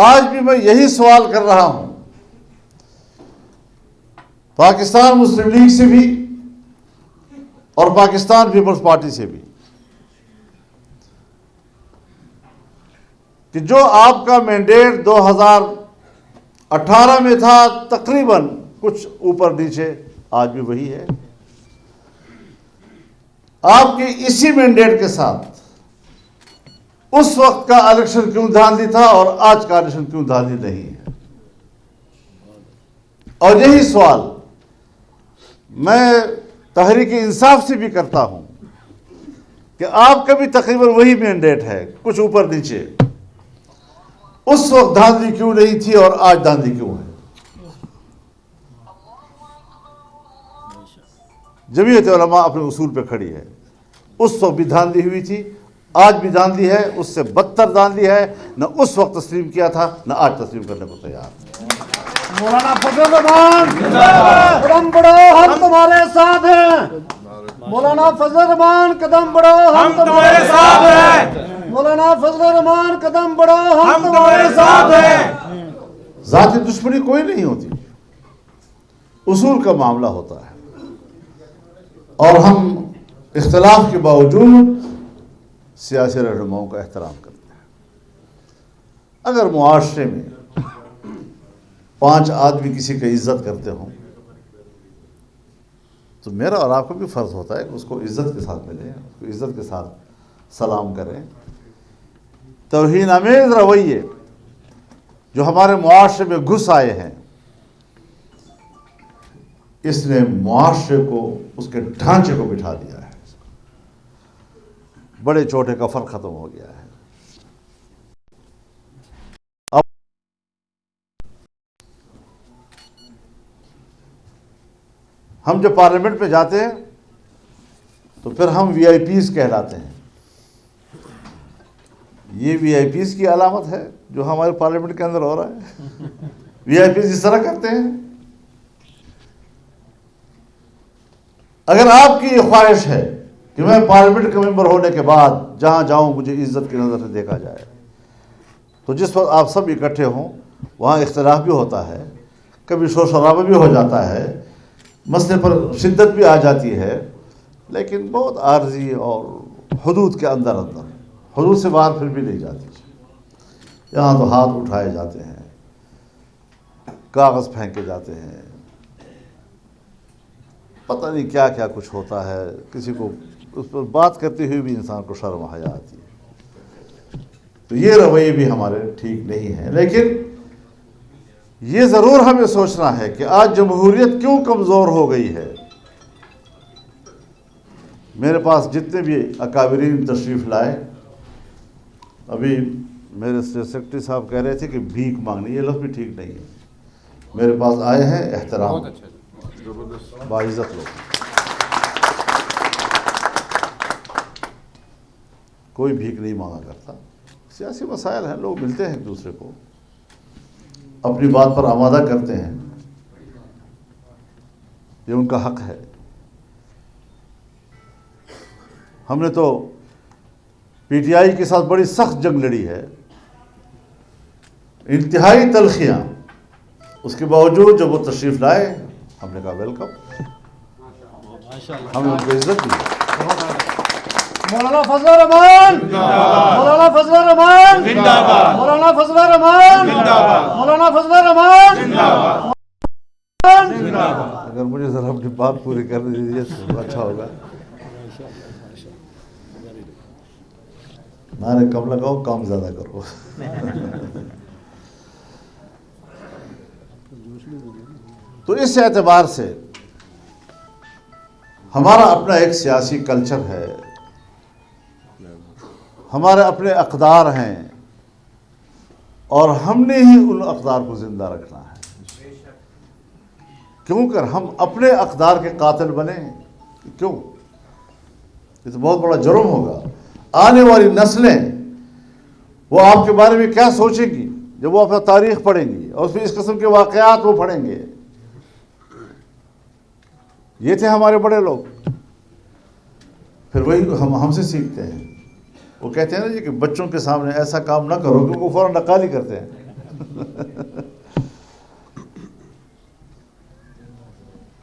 آج بھی میں یہی سوال کر رہا ہوں پاکستان مسلم لیگ سے بھی اور پاکستان پیپلز پارٹی سے بھی کہ جو آپ کا مینڈیٹ 2018 میں تھا تقریباً کچھ اوپر نیچے آج بھی وہی ہے. آپ کے اسی مینڈیٹ کے ساتھ اس وقت کا الیکشن کیوں دھاندلی تھا اور آج کا الیکشن کیوں دھاندلی نہیں ہے؟ اور یہی سوال میں تحریک انصاف سے بھی کرتا ہوں کہ آپ کا بھی تقریباً وہی مینڈیٹ ہے کچھ اوپر نیچے. اس وقت دھاندلی کیوں نہیں تھی اور آج دھاندلی کیوں ہے؟ جمعیت علماء اپنے اصول پہ کھڑی ہے. اس وقت بھی دھاندلی ہوئی تھی، آج بھی دھاندلی ہے، اس سے بدتر دھاندلی ہے. نہ اس وقت تسلیم کیا تھا نہ آج تسلیم کرنے کو تیار. مولانا فضل الرحمان قدم بڑھو ہم تمہارے ساتھ ہیں. مولانا فضل الرحمان قدم بڑھو ہم تمہارے ساتھ ہیں. مولانا فضل الرحمان قدم بڑھو ہم تمہارے ساتھ ہیں. ذاتی دشمنی کوئی نہیں ہوتی، اصول کا معاملہ ہوتا ہے. اور ہم اختلاف کے باوجود سیاسی رہنماؤں کا احترام کرتے ہیں. اگر معاشرے میں 5 آدمی کسی کی عزت کرتے ہوں تو میرا اور آپ کا بھی فرض ہوتا ہے کہ اس کو عزت کے ساتھ ملیں، اس کو عزت کے ساتھ سلام کریں. توہین آمیز رویے جو ہمارے معاشرے میں گھس آئے ہیں، اس نے معاشرے کو، اس کے ڈھانچے کو بٹھا دیا ہے. بڑے چھوٹے کا فرق ختم ہو گیا ہے. اب ہم جب پارلیمنٹ میں جاتے ہیں تو پھر ہم وی آئی پیز کہلاتے ہیں. یہ وی آئی پیز کی علامت ہے جو ہمارے پارلیمنٹ کے اندر ہو رہا ہے. وی آئی پیز اس طرح کرتے ہیں. اگر آپ کی یہ خواہش ہے کہ میں پارلیمنٹ کا ممبر ہونے کے بعد جہاں جاؤں مجھے عزت کی نظر سے دیکھا جائے، تو جس وقت آپ سب اکٹھے ہوں وہاں اختلاف بھی ہوتا ہے، کبھی شور شرابہ بھی ہو جاتا ہے، مسئلے پر شدت بھی آ جاتی ہے، لیکن بہت عارضی اور حدود کے اندر حدود سے باہر پھر بھی نہیں جاتی. یہاں تو ہاتھ اٹھائے جاتے ہیں، کاغذ پھینکے جاتے ہیں، پتہ نہیں کیا کیا کچھ ہوتا ہے. کسی کو اس پر بات کرتے ہوئے بھی انسان کو شرم و حیا آتی ہے. تو یہ رویے بھی ہمارے ٹھیک نہیں ہیں. لیکن یہ ضرور ہمیں سوچنا ہے کہ آج جمہوریت کیوں کمزور ہو گئی ہے. میرے پاس جتنے بھی اکابرین تشریف لائے، ابھی میرے سیکرٹری صاحب کہہ رہے تھے کہ بھیک مانگنی، یہ لفظ بھی ٹھیک نہیں ہے. میرے پاس آئے ہیں احترام، باعزت لوگ، کوئی بھیک نہیں مانگا کرتا. سیاسی مسائل ہیں، لوگ ملتے ہیں ایک دوسرے کو، اپنی بات پر آمادہ کرتے ہیں، یہ ان کا حق ہے. ہم نے تو پی ٹی آئی کے ساتھ بڑی سخت جنگ لڑی ہے، انتہائی تلخیاں. اس کے باوجود جب وہ تشریف لائے ہم نے کہا ویلکم، ہم نے ان کو عزت دی. مولانا فضل الرحمان مولانا فضل الرحمان مولانا فضل الرحمان مولانا فضل الرحمان. اگر مجھے ذرا اپنی بات پوری کرنے دیجیے تو اچھا ہوگا. نعرے کم لگاؤ، کام زیادہ کرو. تو اس اعتبار سے ہمارا اپنا ایک سیاسی کلچر ہے، ہمارے اپنے اقدار ہیں، اور ہم نے ہی ان اقدار کو زندہ رکھنا ہے. کیوں کر ہم اپنے اقدار کے قاتل بنے؟ کیوں؟ یہ تو بہت بڑا جرم ہوگا. آنے والی نسلیں وہ آپ کے بارے میں کیا سوچیں گی جب وہ اپنا تاریخ پڑھیں گی اور پھر اس قسم کے واقعات وہ پڑھیں گے. یہ تھے ہمارے بڑے لوگ. پھر وہی ہم سے سیکھتے ہیں. وہ کہتے ہیں نا جی کہ بچوں کے سامنے ایسا کام نہ کرو، کیونکہ وہ فوراً نقالی کرتے ہیں.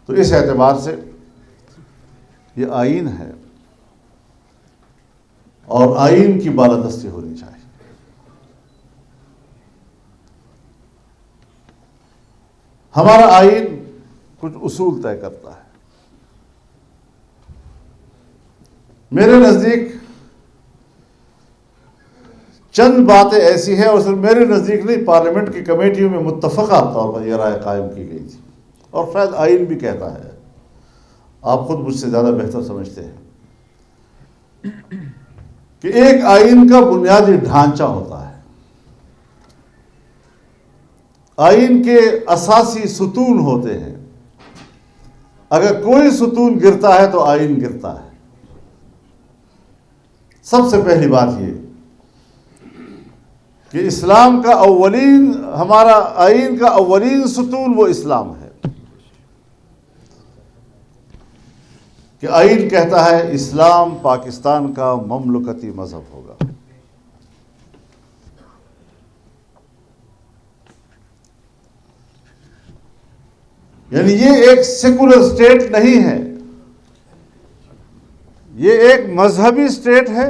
تو اس اعتبار سے یہ آئین ہے اور آئین کی بالادستی ہونی چاہیے. ہمارا آئین کچھ اصول طے کرتا ہے. میرے نزدیک چند باتیں ایسی ہیں، اور صرف میرے نزدیک نہیں، پارلیمنٹ کی کمیٹیوں میں متفقہ طور پر یہ رائے قائم کی گئی تھی، اور شاید آئین بھی کہتا ہے، آپ خود مجھ سے زیادہ بہتر سمجھتے ہیں، کہ ایک آئین کا بنیادی ڈھانچہ ہوتا ہے. آئین کے اساسی ستون ہوتے ہیں. اگر کوئی ستون گرتا ہے تو آئین گرتا ہے. سب سے پہلی بات یہ کہ اسلام کا ہمارا آئین کا اولین ستون وہ اسلام ہے. کہ آئین کہتا ہے اسلام پاکستان کا مملکتی مذہب ہوگا. یعنی یہ ایک سیکولر اسٹیٹ نہیں ہے، یہ ایک مذہبی اسٹیٹ ہے،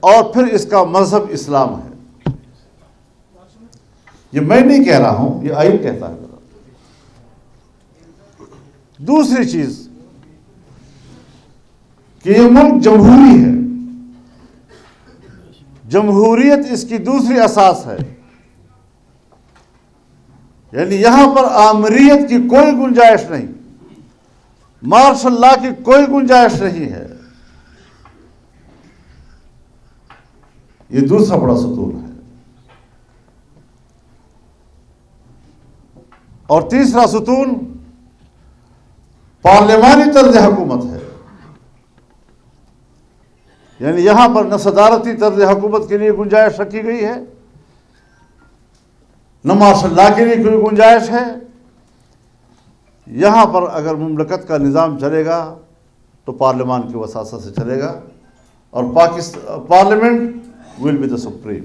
اور پھر اس کا مذہب اسلام ہے. یہ میں نہیں کہہ رہا ہوں، یہ آئین کہتا ہے. دوسری چیز کہ یہ ملک جمہوری ہے. جمہوریت اس کی دوسری اساس ہے. یعنی یہاں پر آمریت کی کوئی گنجائش نہیں، مارشل لا کی کوئی گنجائش نہیں ہے. یہ دوسرا بڑا ستون ہے. اور تیسرا ستون پارلیمانی طرز حکومت ہے. یعنی یہاں پر نہ صدارتی طرز حکومت کے لیے گنجائش رکھی گئی ہے، نہ مارشل لا کے لیے کوئی گنجائش ہے. یہاں پر اگر مملکت کا نظام چلے گا تو پارلیمان کی وساطت سے چلے گا، اور parliament will be the supreme.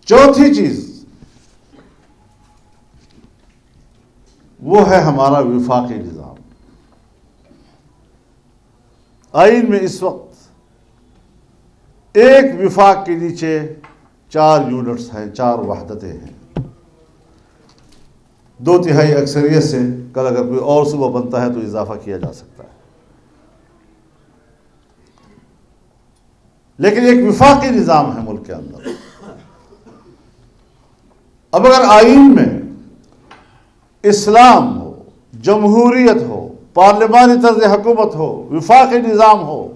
چوتھی چیز وہ ہے ہمارا وفاقی نظام. آئین میں اس وقت ایک وفاق کے نیچے 4 یونٹس ہیں، 4 وحدتیں ہیں. 2/3 اکثریت سے کل اگر کوئی اور صوبہ بنتا ہے تو اضافہ کیا جا سکتا ہے. لیکن ایک وفاقی نظام ہے ملک کے اندر. اب اگر آئین میں اسلام ہو، جمہوریت ہو، پارلیمانی طرز حکومت ہو، وفاقی نظام ہو،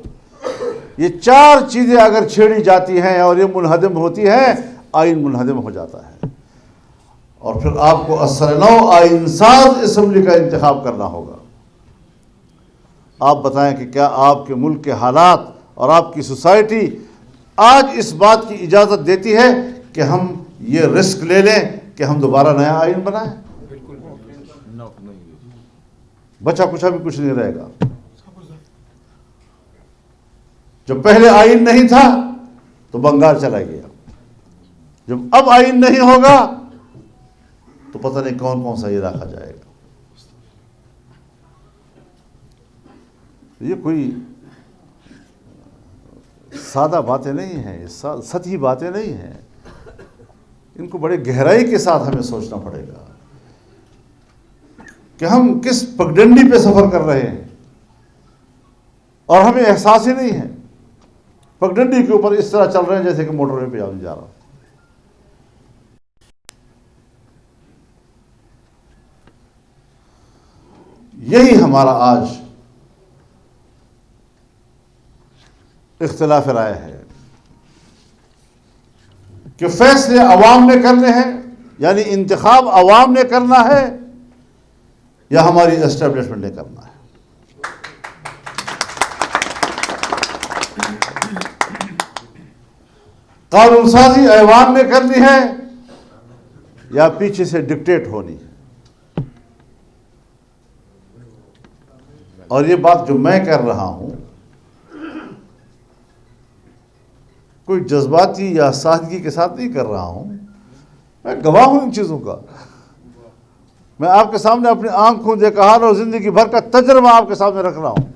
یہ 4 چیزیں اگر چھیڑی جاتی ہیں اور یہ منہدم ہوتی ہیں، آئین منہدم ہو جاتا ہے. اور پھر آپ کو اثر نو آئین ساز اسمبلی کا انتخاب کرنا ہوگا. آپ بتائیں کہ کیا آپ کے ملک کے حالات اور آپ کی سوسائٹی آج اس بات کی اجازت دیتی ہے کہ ہم یہ رسک لے لیں کہ ہم دوبارہ نیا آئین بنائیں؟ بچا کچھ بھی کچھ نہیں رہے گا. جب پہلے آئین نہیں تھا تو بنگال چلا گیا، جب اب آئین نہیں ہوگا تو پتہ نہیں کون کون سا علاقہ جائے گا. یہ کوئی سادہ باتیں نہیں ہیں، سطحی باتیں نہیں ہیں. ان کو بڑے گہرائی کے ساتھ ہمیں سوچنا پڑے گا کہ ہم کس پگڈنڈی پہ سفر کر رہے ہیں، اور ہمیں احساس ہی نہیں ہے. پگڈنڈی کے اوپر اس طرح چل رہے ہیں جیسے کہ موٹر وے پہ جا رہا. یہی ہمارا آج اختلاف رائے ہے کہ فیصلے عوام نے کرنے ہیں، یعنی انتخاب عوام نے کرنا ہے، یا ہماری اسٹیبلشمنٹ نے کرنا ہے. قانون سازی ایوان نے کرنی ہے یا پیچھے سے ڈکٹیٹ ہونی ہے. اور یہ بات جو میں کر رہا ہوں کوئی جذباتی یا سادگی کے ساتھ نہیں کر رہا ہوں، میں گواہ ہوں ان چیزوں کا. میں آپ کے سامنے اپنی آنکھوں دیکھا حال اور زندگی بھر کا تجربہ آپ کے سامنے رکھ رہا ہوں.